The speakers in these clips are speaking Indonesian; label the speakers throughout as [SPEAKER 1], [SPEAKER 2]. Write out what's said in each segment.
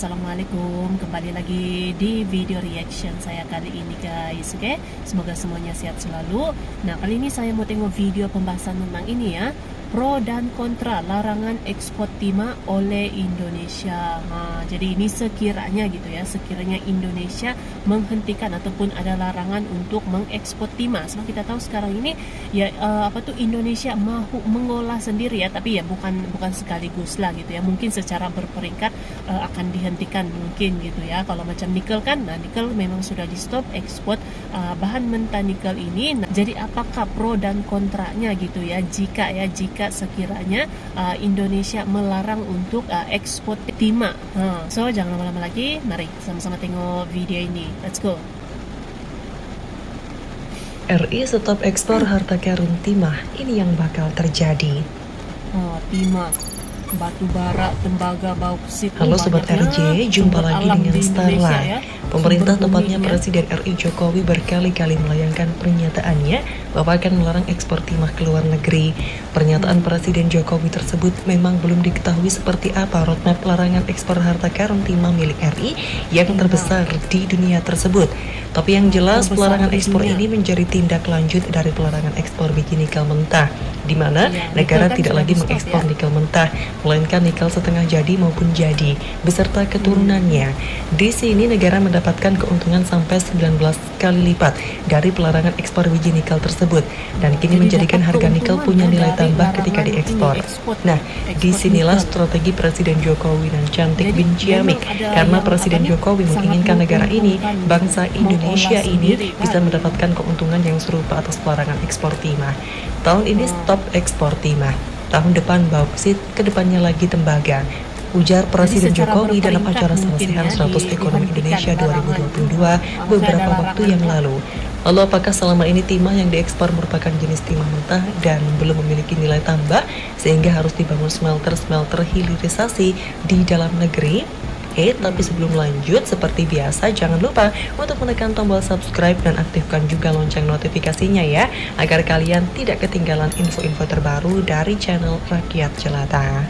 [SPEAKER 1] Assalamualaikum, kembali lagi di video reaction saya kali ini guys. Oke, semoga semuanya sehat selalu. Nah, kali ini saya mau tengok video pembahasan tentang ini ya, pro dan kontra larangan ekspor timah oleh Indonesia. Jadi ini sekiranya gitu ya, sekiranya Indonesia menghentikan ataupun ada larangan untuk mengekspor timah. Sebab kita tahu sekarang ini ya Indonesia mahu mengolah sendiri ya, tapi ya bukan sekaligus lah gitu ya. Mungkin secara berperingkat akan dihentikan mungkin gitu ya. Kalau macam nikel kan, nah nikel memang sudah di stop ekspor bahan mentah nikel ini. Nah, jadi apakah pro dan kontranya gitu ya jika sekiranya Indonesia melarang untuk ekspor timah. So jangan lama-lama lagi, mari sama-sama tengok video ini. Let's go.
[SPEAKER 2] RI stop ekspor harta karun timah, ini yang bakal terjadi.
[SPEAKER 1] Timah, batu bara, tembaga, bauksit.
[SPEAKER 2] Halo Sobat RJ, jumpa lagi dengan Starla. Ya. Pemerintah tepatnya Presiden RI Jokowi berkali-kali melayangkan pernyataannya bahwa akan melarang ekspor timah ke luar negeri. Pernyataan Presiden Jokowi tersebut memang belum diketahui seperti apa roadmap larangan ekspor harta karun timah milik RI yang terbesar di dunia tersebut. Tapi yang jelas pelarangan ekspor ini menjadi tindak lanjut dari pelarangan ekspor biji nikel mentah, di mana negara tidak lagi mengekspor nikel mentah, melainkan nikel setengah jadi maupun jadi beserta keturunannya. Di sini negara mendapatkan keuntungan sampai 19 kali lipat dari pelarangan ekspor biji nikel tersebut, dan kini menjadikan harga nikel punya nilai tambah ketika diekspor. Nah, disinilah strategi Presiden Jokowi dan cantik bin Ciamik, karena Presiden Jokowi menginginkan negara ini, bangsa Indonesia ini, bisa mendapatkan keuntungan yang serupa atas pelarangan ekspor timah. Tahun ini stop ekspor timah, tahun depan bauksit, kedepannya lagi tembaga, ujar Presiden Jokowi dalam acara Serasihan 100 Ekonomi Indonesia 2022 beberapa waktu yang lalu. Lalu apakah selama ini timah yang diekspor merupakan jenis timah mentah dan belum memiliki nilai tambah sehingga harus dibangun smelter hilirisasi di dalam negeri? Tapi sebelum lanjut, seperti biasa jangan lupa untuk menekan tombol subscribe dan aktifkan juga lonceng notifikasinya ya, agar kalian tidak ketinggalan info-info terbaru dari channel Rakyat Jelata.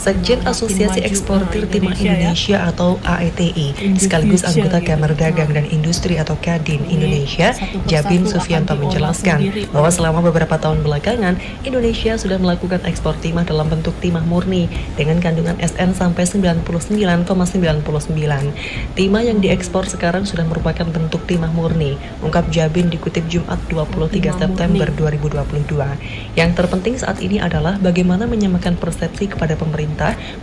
[SPEAKER 2] Sekjen Asosiasi Eksportir Timah Indonesia atau AETI, sekaligus anggota Kamar Dagang dan Industri atau Kadin Indonesia, Jabin Sufianto menjelaskan bahwa selama beberapa tahun belakangan, Indonesia sudah melakukan ekspor timah dalam bentuk timah murni dengan kandungan SN sampai 99,99. Timah yang diekspor sekarang sudah merupakan bentuk timah murni, ungkap Jabin dikutip Jumat 23 September 2022. Yang terpenting saat ini adalah bagaimana menyamakan persepsi kepada pemerintah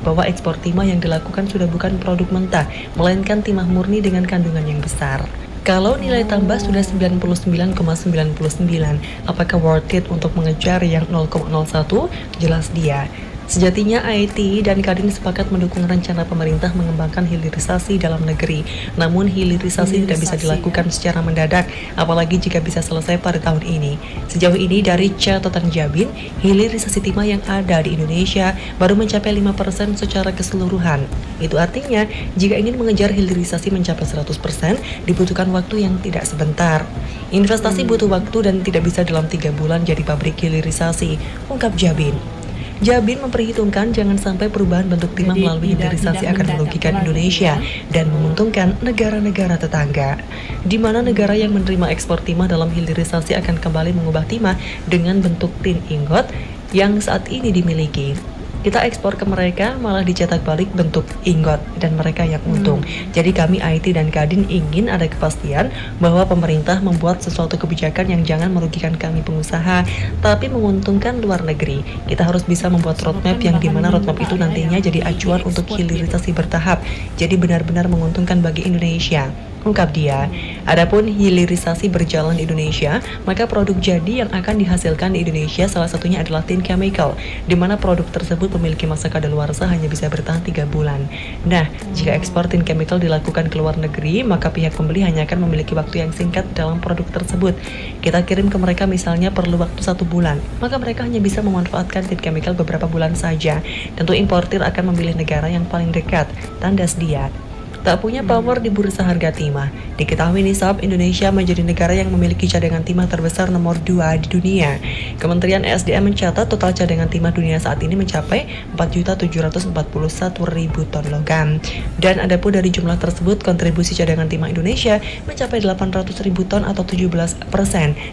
[SPEAKER 2] bahwa ekspor timah yang dilakukan sudah bukan produk mentah, melainkan timah murni dengan kandungan yang besar. Kalau nilai tambah sudah 99,99, apakah worth it untuk mengejar yang 0,01? Jelas dia. Sejatinya AETI dan Kadin sepakat mendukung rencana pemerintah mengembangkan hilirisasi dalam negeri. Namun hilirisasi tidak bisa dilakukan secara mendadak, apalagi jika bisa selesai pada tahun ini. Sejauh ini dari catatan Jabin, hilirisasi timah yang ada di Indonesia baru mencapai 5% secara keseluruhan. Itu artinya jika ingin mengejar hilirisasi mencapai 100%, dibutuhkan waktu yang tidak sebentar. Investasi butuh waktu dan tidak bisa dalam 3 bulan jadi pabrik hilirisasi, ungkap Jabin. Jabin memperhitungkan jangan sampai perubahan bentuk timah melalui hilirisasi akan merugikan Indonesia dan menguntungkan negara-negara tetangga, di mana negara yang menerima ekspor timah dalam hilirisasi akan kembali mengubah timah dengan bentuk tin ingot yang saat ini dimiliki. Kita ekspor ke mereka malah dicetak balik bentuk ingot dan mereka yang untung. Jadi kami AETI dan Kadin ingin ada kepastian bahwa pemerintah membuat sesuatu kebijakan yang jangan merugikan kami pengusaha, tapi menguntungkan luar negeri. Kita harus bisa membuat roadmap yang dimana roadmap itu nantinya jadi acuan untuk hilirisasi bertahap, jadi benar-benar menguntungkan bagi Indonesia, ungkap dia. Adapun hilirisasi berjalan di Indonesia, maka produk jadi yang akan dihasilkan di Indonesia salah satunya adalah tin chemical, di mana produk tersebut memiliki masa kadaluarsa hanya bisa bertahan 3 bulan. Nah, jika ekspor tin chemical dilakukan ke luar negeri, maka pihak pembeli hanya akan memiliki waktu yang singkat dalam produk tersebut. Kita kirim ke mereka misalnya perlu waktu 1 bulan, maka mereka hanya bisa memanfaatkan tin chemical beberapa bulan saja. Tentu importir akan memilih negara yang paling dekat, tandas dia. tak punya pamor di bursa harga timah. Diketahui nisab Indonesia menjadi negara yang memiliki cadangan timah terbesar nomor 2 di dunia. Kementerian ESDM mencatat total cadangan timah dunia saat ini mencapai 4.741.000 ton logam. Dan adapun dari jumlah tersebut, kontribusi cadangan timah Indonesia mencapai 800.000 ton atau 17%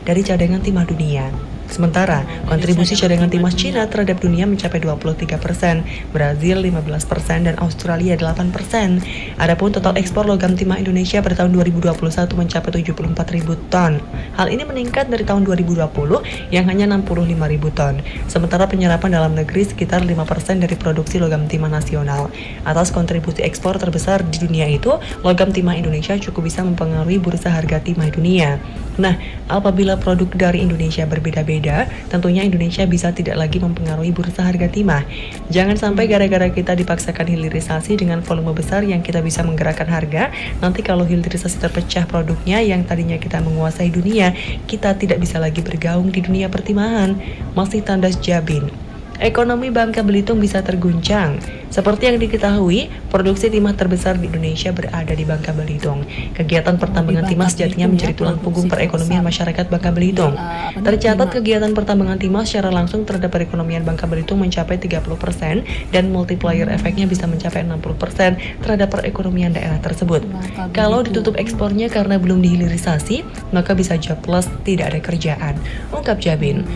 [SPEAKER 2] dari cadangan timah dunia. Sementara, kontribusi cadangan timah Cina terhadap dunia mencapai 23%, Brazil 15%, dan Australia 8%. Adapun total ekspor logam timah Indonesia pada tahun 2021 mencapai 74.000 ton. Hal ini meningkat dari tahun 2020 yang hanya 65.000 ton. Sementara penyerapan dalam negeri sekitar 5% dari produksi logam timah nasional. Atas kontribusi ekspor terbesar di dunia itu, logam timah Indonesia cukup bisa mempengaruhi bursa harga timah dunia. Nah, apabila produk dari Indonesia berbeda-beda, tentunya Indonesia bisa tidak lagi mempengaruhi bursa harga timah. Jangan sampai gara-gara kita dipaksakan hilirisasi dengan volume besar yang kita bisa menggerakkan harga, nanti kalau hilirisasi terpecah produknya yang tadinya kita menguasai dunia, kita tidak bisa lagi bergaung di dunia pertimahan. Masih tandas Jabin. Ekonomi Bangka Belitung bisa terguncang. Seperti yang diketahui, produksi timah terbesar di Indonesia berada di Bangka Belitung. Kegiatan pertambangan timah sejatinya menjadi tulang punggung perekonomian masyarakat Bangka Belitung. Tercatat kegiatan pertambangan timah secara langsung terhadap perekonomian Bangka Belitung mencapai 30% dan multiplier efeknya bisa mencapai 60% terhadap perekonomian daerah tersebut. Kalau ditutup ekspornya karena belum dihilirisasi, maka bisa jobless, tidak ada kerjaan. Ungkap Jabin.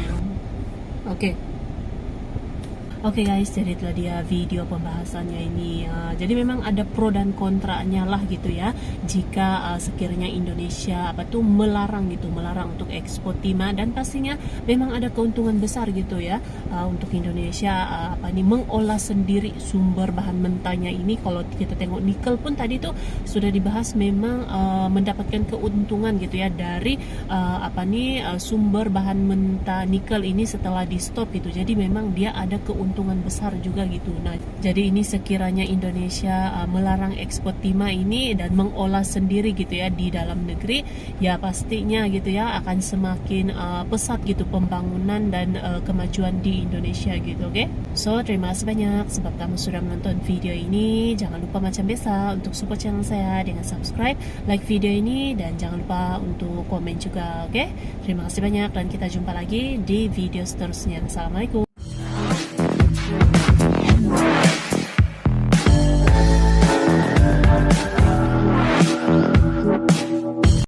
[SPEAKER 1] Oke guys, jadi itulah dia video pembahasannya ini. Jadi memang ada pro dan kontranya lah gitu ya. Jika sekiranya Indonesia melarang untuk ekspor timah, dan pastinya memang ada keuntungan besar gitu ya untuk Indonesia mengolah sendiri sumber bahan mentahnya ini. Kalau kita tengok nikel pun tadi tuh sudah dibahas, memang mendapatkan keuntungan gitu ya dari sumber bahan mentah nikel ini setelah di stop gitu. Jadi memang dia ada keuntungan besar juga gitu. Nah, jadi ini sekiranya Indonesia melarang ekspor timah ini dan mengolah sendiri gitu ya di dalam negeri, ya pastinya gitu ya akan semakin pesat gitu pembangunan dan kemajuan di Indonesia gitu. Oke? So, terima kasih banyak sebab kamu sudah menonton video ini. Jangan lupa macam biasa untuk support channel saya dengan subscribe, like video ini, dan jangan lupa untuk komen juga. Oke? Terima kasih banyak dan kita jumpa lagi di video seterusnya. Assalamualaikum.